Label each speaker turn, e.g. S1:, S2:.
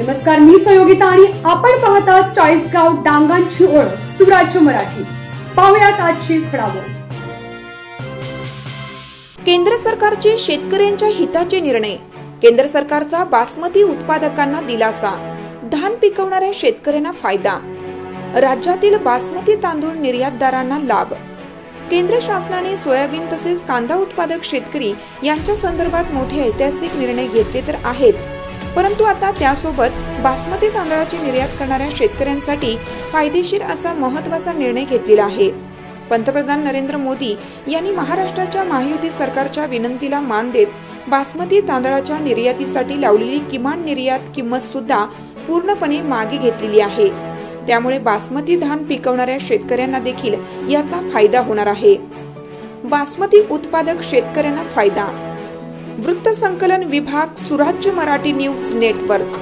S1: नमस्कार, मी संयोगिता आणि आपण पाहता चाळीसगाव डांगांची ओळख सुराज्य मराठी। पाहुयात आजची घडामोड।
S2: केंद्र सरकारचे शेतकऱ्यांच्या हिताचे निर्णय। केंद्र सरकारचा बासमती उत्पादकांना दिलासा, धान पिकवणाऱ्या शेतकऱ्यांना फायदा। राज्यातील बासमती तांदूळ निर्यातदारांना लाभ। केंद्र शासनाने सोयाबीन तसेच कांदा उत्पादक शेतकरी यांच्या संदर्भात मोठे ऐतिहासिक निर्णय घेतले तर आहेच, परंतु आता त्यासोबत बासमती तांदळाची निर्यात करणाऱ्या शेतकऱ्यांसाठी फायदेशीर असा महत्त्वाचा निर्णय घेतलेला आहे। पंतप्रधान नरेंद्र मोदी यांनी महाराष्ट्राच्या महायुती सरकारच्या विनंतीला मान देत बासमती तांदळाच्या निर्यातीसाठी लावलेली किमान निर्यात किंमत सुद्धा पूर्णपणे मागे घेतलेली आहे। त्यामुळे बासमती धान पिकवणाऱ्या शेतकऱ्यांना देखील याचा फायदा होणार आहे। बासमती उत्पादक शेतकऱ्यांना फायदा। वृत्त संकलन विभाग, सुराज्य मराठी न्यूज नेटवर्क।